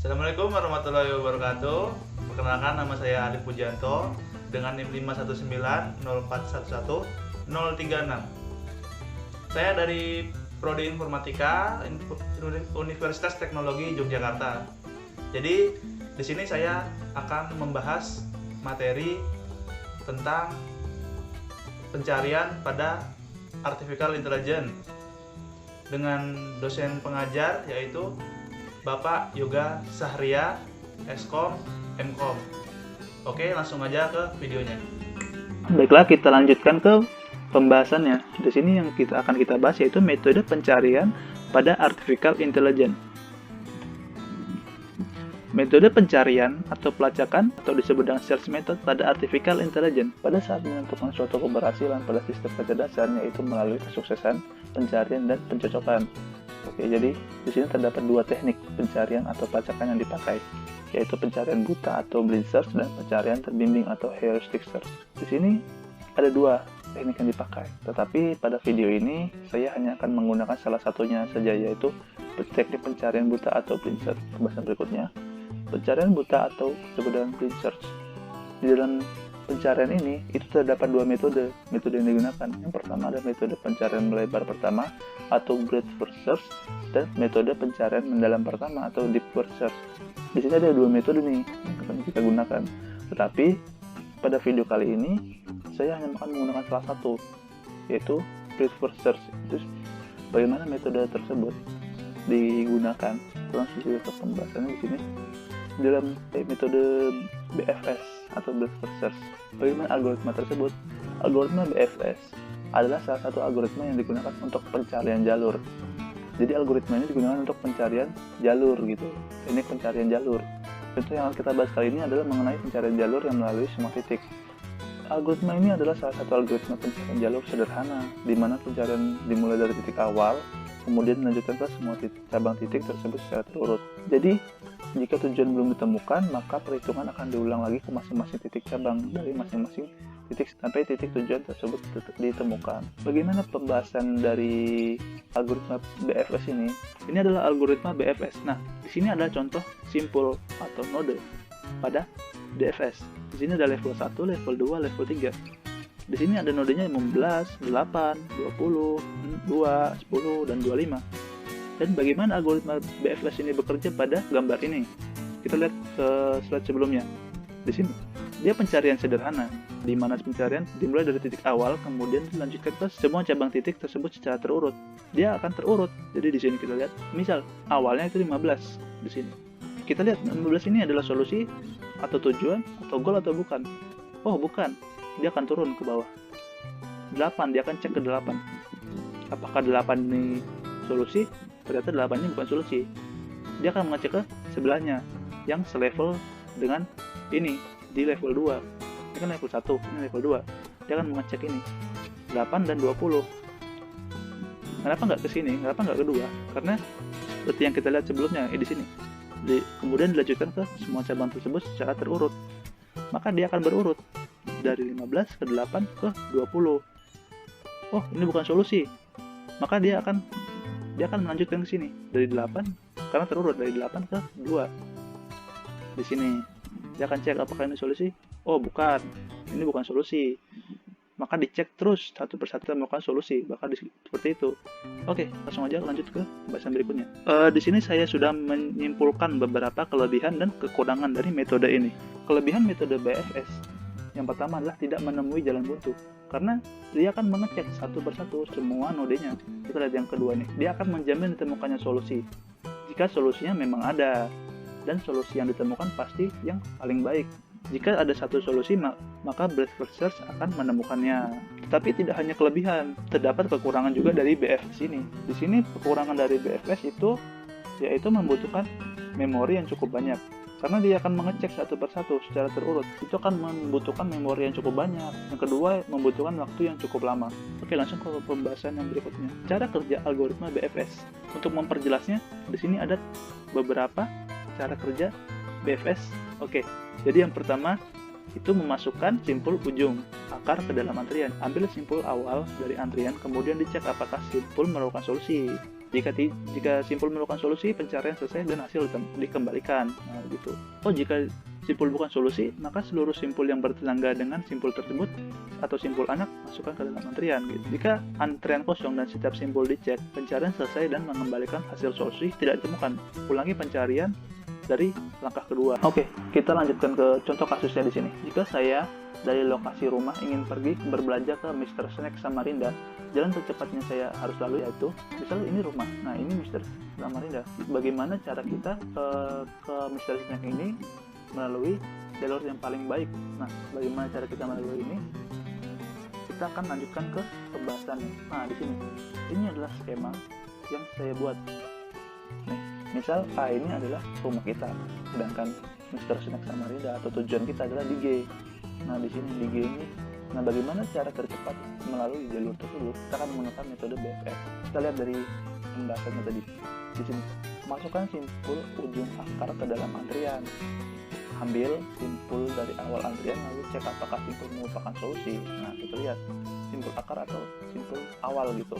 Assalamualaikum warahmatullahi wabarakatuh. Perkenalkan, nama saya Alif Pujanto dengan NIM 51904111036. Saya dari Prodi Informatika Universitas Teknologi Yogyakarta. Jadi di sini saya akan membahas materi tentang pencarian pada artificial intelligence dengan dosen pengajar yaitu Bapak Yoga Sahria, Eskom, Mkom. Oke, langsung aja ke videonya. Baiklah, kita lanjutkan ke pembahasannya. Di sini yang akan kita bahas yaitu metode pencarian pada artificial intelligence. Metode pencarian atau pelacakan atau disebut dengan search method pada artificial intelligence pada saat menentukan suatu keberhasilan pada sistem kecerdasan, yaitu melalui kesuksesan pencarian dan pencocokan. Oke, jadi di sini terdapat dua teknik pencarian atau pelacakan yang dipakai, yaitu pencarian buta atau blind search dan pencarian terbimbing atau heuristic search. Di sini ada dua teknik yang dipakai, tetapi pada video ini saya hanya akan menggunakan salah satunya saja, yaitu teknik pencarian buta atau blind search. Pembahasan berikutnya, pencarian buta atau disebut dengan blind search. Di dalam pencarian ini itu terdapat dua metode yang digunakan. Yang pertama adalah metode pencarian melebar pertama atau breadth first search, dan metode pencarian mendalam pertama atau deep first search. Di sini ada dua metode nih yang akan kita gunakan. Tetapi pada video kali ini saya hanya akan menggunakan salah satu, yaitu breadth first search. Terus bagaimana metode tersebut digunakan? Langsung saja ke pembahasannya di sini. Dalam metode BFS atau breadth first search, bagaimana algoritma tersebut? Algoritma BFS adalah salah satu algoritma yang digunakan untuk pencarian jalur. Jadi algoritma ini digunakan untuk pencarian jalur gitu. Teknik pencarian jalur. Contoh yang kita bahas kali ini adalah mengenai pencarian jalur yang melalui semua titik. Algoritma ini adalah salah satu algoritma pencarian jalur sederhana, di mana pencarian dimulai dari titik awal, kemudian dilanjutkan ke semua cabang titik tersebut secara terurut. Jadi, jika tujuan belum ditemukan, maka perhitungan akan diulang lagi ke masing-masing titik cabang dari masing-masing titik sampai titik tujuan tersebut ditemukan. Bagaimana pembahasan dari algoritma BFS ini? Ini adalah algoritma BFS. Nah, di sini ada contoh simpul atau node pada BFS. Di sini ada level 1, level 2, level 3. Di sini ada nodenya 15, 8, 20, 2, 10, dan 25. Dan bagaimana algoritma BFS ini bekerja pada gambar ini? Kita lihat ke slide sebelumnya. Di sini, dia pencarian sederhana, di mana pencarian dimulai dari titik awal, kemudian dilanjutkan ke semua cabang titik tersebut secara terurut. Dia akan terurut. Jadi di sini kita lihat, misal awalnya itu 15 di sini. Kita lihat 15 ini adalah solusi atau tujuan atau goal atau bukan? Oh, bukan. Dia akan turun ke bawah. 8, dia akan cek ke 8. Apakah 8 ini solusi? Ternyata 8-nya bukan solusi. Dia akan mengecek ke sebelahnya yang selevel dengan ini di level 2. Ini kan level 1, ini level 2. Dia akan mengecek ini 8 dan 20. Kenapa nggak ke sini? Kenapa nggak kedua? Karena seperti yang kita lihat sebelumnya di sini. Kemudian dilanjutkan ke semua cabang tersebut secara terurut. Maka dia akan berurut dari 15 ke 8 ke 20. Oh, ini bukan solusi. Maka dia akan melanjutkan ke sini dari 8 karena terurut dari 8 ke 2. Di sini dia akan cek apakah ini solusi. Oh, bukan. Ini bukan solusi. Maka dicek terus satu persatu melakukan solusi, bahkan seperti itu. Oke, langsung aja lanjut ke pembahasan berikutnya. Di sini saya sudah menyimpulkan beberapa kelebihan dan kekurangan dari metode ini. Kelebihan metode BFS yang pertama adalah tidak menemui jalan buntu, karena dia akan mengecek satu persatu semua nodenya. Kita lihat yang kedua nih, dia akan menjamin ditemukannya solusi jika solusinya memang ada, dan solusi yang ditemukan pasti yang paling baik. Jika ada satu solusi, maka breadth first search akan menemukannya. Tetapi tidak hanya kelebihan, terdapat kekurangan juga dari BFS ini. Di sini kekurangan dari BFS itu yaitu membutuhkan memori yang cukup banyak. Karena dia akan mengecek satu persatu secara terurut, itu akan membutuhkan memori yang cukup banyak. Yang kedua, membutuhkan waktu yang cukup lama. Oke, langsung ke pembahasan yang berikutnya. Cara kerja algoritma BFS. Untuk memperjelasnya, di sini ada beberapa cara kerja BFS. Oke, jadi yang pertama itu memasukkan simpul ujung akar ke dalam antrian. Ambil simpul awal dari antrian, kemudian dicek apakah simpul merupakan solusi. Jika simpul merupakan solusi, pencarian selesai dan hasil dikembalikan. Nah, gitu. Jika simpul bukan solusi, maka seluruh simpul yang bertetangga dengan simpul tersebut atau simpul anak masukkan ke dalam antrian. Gitu. Jika antrian kosong dan setiap simpul dicek, pencarian selesai dan mengembalikan hasil solusi tidak ditemukan. Ulangi pencarian dari langkah kedua. Oke, kita lanjutkan ke contoh kasusnya di sini. Jika saya dari lokasi rumah ingin pergi berbelanja ke Mr. Snack Samarinda, jalan tercepatnya saya harus lalui yaitu, misalnya ini rumah, nah ini Mr. Samarinda. Bagaimana cara kita ke Mr. Snack ini melalui jalur yang paling baik? Nah, bagaimana cara kita melalui ini? Kita akan lanjutkan ke pembahasannya. Nah, di sini, ini adalah skema yang saya buat. Nih, misal A ini adalah rumah kita, sedangkan Mr. Snack Samarinda atau tujuan kita adalah di G. Nah, di sini di G ini, nah bagaimana cara tercepat melalui jalur tersebut? Kita akan menggunakan metode BFF. Kita lihat dari pembahasannya tadi. Di sini, masukkan simpul ujung akar ke dalam antrian. Ambil simpul dari awal antrian lalu cek apakah simpul merupakan solusi. Nah, kita lihat simpul akar atau simpul awal gitu.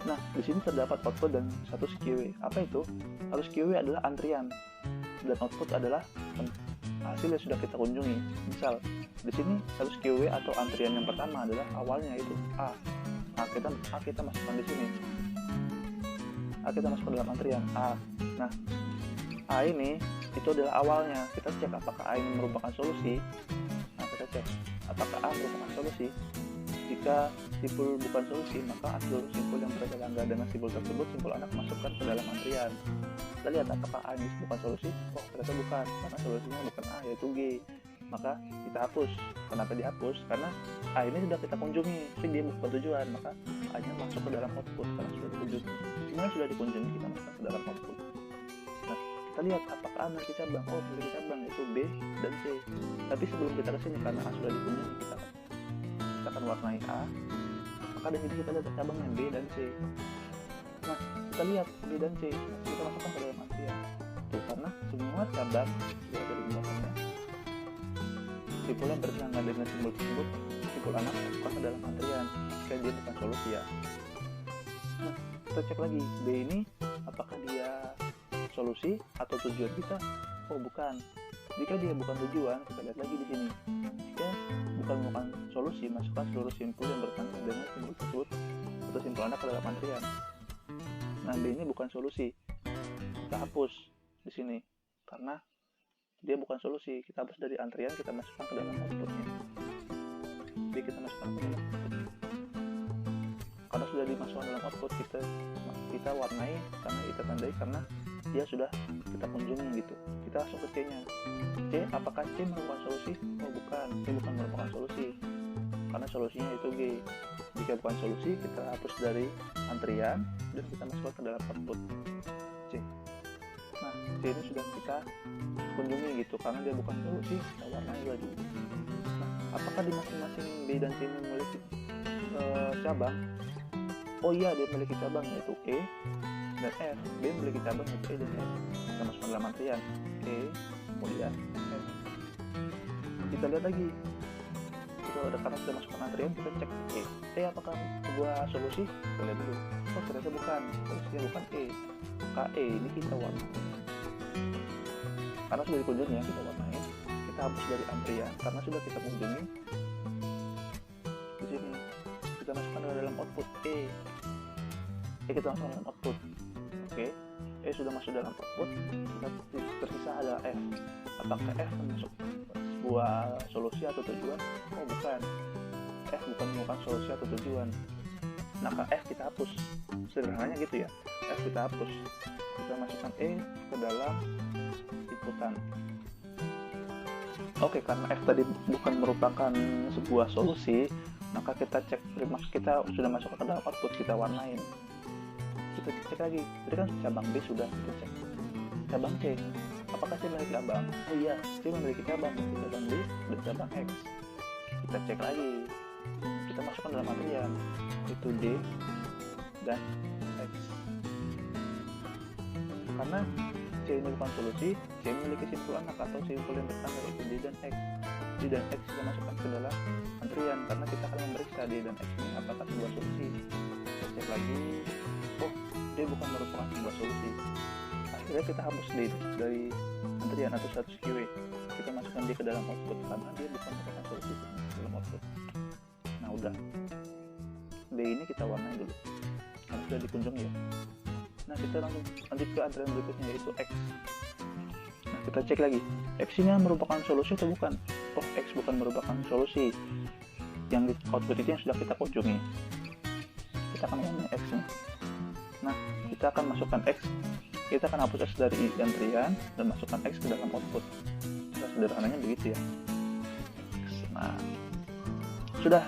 Nah, di sini terdapat output dan status QW. Apa itu? Status QW adalah antrian dan output adalah hasil yang sudah kita kunjungi. Misal, di sini status QW atau antrian yang pertama adalah awalnya itu A. Nah, kita masukkan di sini. Kita masukkan dalam antrian A. Nah, A ini itu adalah awalnya. Kita cek apakah A ini merupakan solusi. Nah, kita cek apakah A merupakan solusi. Jika simpul bukan solusi, maka seluruh simpul yang bertetangga dengan simpul tersebut, simpul anak masukkan ke dalam antrian. Kita lihat apakah A ini bukan solusi. Ternyata bukan, karena solusinya bukan A, yaitu G. Maka kita hapus. Kenapa dihapus? Karena A ini sudah kita kunjungi, tapi dia bukan tujuan, maka A nya masuk ke dalam output karena sudah dikunjungi. Semua sudah dikunjungi, kita masukkan ke dalam output. Nah, kita lihat apakah A memiliki cabang. Memiliki cabang, yaitu B dan C. Tapi sebelum kita kesini, karena A sudah dikunjungi, kita akan warnai A. Maka di sini kita lihat cabangnya B dan C. Nah, kita lihat B dan C, kita masukkan ke dalam antrian. Karena semua cabang yang ada di belakangnya, simpul yang bertetangga dengan simbol tersebut, simpul anak masukkan ke dalam antrian. Jika dia bukan solusi ya. Nah, kita cek lagi B ini apakah dia solusi atau tujuan kita? Bukan. Jika dia bukan tujuan, kita lihat lagi di sini. Jika bukan solusi, masukkan seluruh simpul yang bertetangga dengan simbol tersebut atau simpul anak ke dalam antrian. Nah, B ini bukan solusi. Kita hapus di sini karena dia bukan solusi. Kita hapus dari antrian, kita masukkan ke dalam outputnya. B kita masukkan ke dalam output. Karena sudah dimasukkan dalam output, kita warnai karena kita tandai karena dia sudah kita kunjungi gitu. Kita langsung ke C nya. C, apakah C merupakan solusi? Bukan. C bukan merupakan solusi karena solusinya itu G. Jika bukan solusi, kita hapus dari antrian dan kita masukkan ke dalam output C. Nah, C ini sudah kita kunjungi gitu, karena dia bukan solusi, kita warnai lagi. Nah, apakah di masing-masing B dan C ini memiliki cabang? Iya, dia memiliki cabang yaitu E dan F. B memiliki cabang yaitu E dan F. Kita masukkan dalam antrian E, kemudian F. Kita lihat lagi. Karena sudah masukkan antrian, kita cek E. E apakah sebuah solusi? Kita lihat dulu. Ternyata bukan. Solusinya bukan E. Maka E ini kita warnai. Karena sudah dikunjungi ya, kita warnai. Kita hapus dari antrian karena sudah kita kunjungi. Di sini kita masukkan ke dalam output E. Kita masukkan dalam output. Oke. E sudah masuk dalam output. Kita tersisa ada F. Apakah F termasuk sebuah solusi atau tujuan? Bukan. F bukan solusi atau tujuan. Maka F kita hapus. Sederhananya gitu ya. F kita hapus. Kita masukkan E ke dalam inputan. Oke, karena F tadi bukan merupakan sebuah solusi, maka kita cek, kita sudah masuk ke dalam output, kita warnain. Kita cek lagi. Tadi kan cabang B sudah kita cek. Cabang C, apakah C memiliki cabang? Iya, C memiliki cabang, cabang B dan cabang X. Kita cek lagi. Kita masukkan dalam antrian itu D dan X. Karena C ini bukan solusi, C memiliki simpul anak atau simpul yang bertangga yaitu D dan X. D dan X kita masukkan ke dalam antrian karena kita akan memeriksa D dan X ini apakah sebuah solusi. Kita cek lagi. dia bukan merupakan sebuah solusi. Akhirnya kita hapus dari antrian atau status QA, kita masukkan dia ke dalam output karena dia bukan merupakan solusi ke dalam output. Nah udah, B ini kita warnai dulu karena sudah dikunjungi ya. Nah kita langsung lanjut ke antrian berikutnya yaitu X. Nah kita cek lagi, X ini merupakan solusi atau bukan? Oh, X bukan merupakan solusi. Yang output itu yang sudah kita kunjungi, kita akan warnai X nya. Nah kita akan masukkan X, kita akan hapus X dari antrian dan masukkan X ke dalam output. Nah, sederhananya begitu ya. Nah sudah,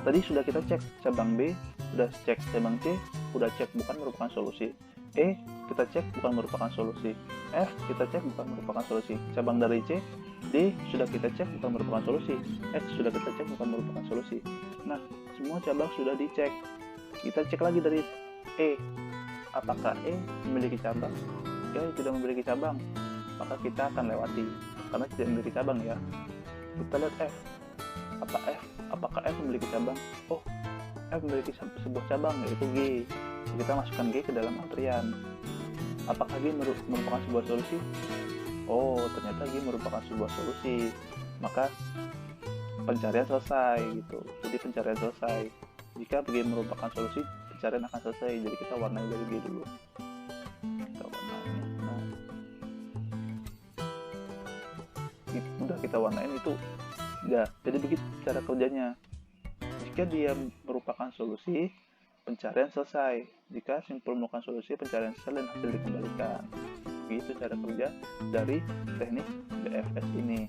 tadi sudah kita cek cabang B, sudah cek cabang C, sudah cek bukan merupakan solusi. E kita cek bukan merupakan solusi. F kita cek bukan merupakan solusi. Cabang dari C, D sudah kita cek bukan merupakan solusi. X sudah kita cek bukan merupakan solusi. Nah semua cabang sudah dicek. Kita cek lagi dari E, apakah E memiliki cabang? E tidak memiliki cabang, maka kita akan lewati karena tidak memiliki cabang ya. Kita lihat F, apakah F memiliki cabang? Oh, F memiliki sebuah cabang yaitu G. Kita masukkan G ke dalam antrian. Apakah G merupakan sebuah solusi? Oh, ternyata G merupakan sebuah solusi. Maka pencarian selesai gitu. Jadi pencarian selesai. Jika G merupakan solusi, pencarian akan selesai. Jadi kita warnai dari G dulu. Kita warnai. Nah, udah kita warnain itu. Ya, jadi begitu cara kerjanya. Jika dia merupakan solusi, pencarian selesai. Jika simpul merupakan solusi, pencarian selesai dan hasil dikembalikan. Begitu cara kerja dari teknik BFS ini.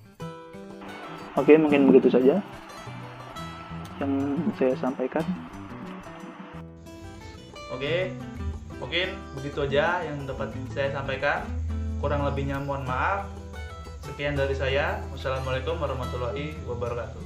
Oke, mungkin begitu saja yang saya sampaikan. Oke, mungkin begitu aja yang dapat saya sampaikan. Kurang lebihnya mohon maaf. Sekian dari saya. Wassalamualaikum warahmatullahi wabarakatuh.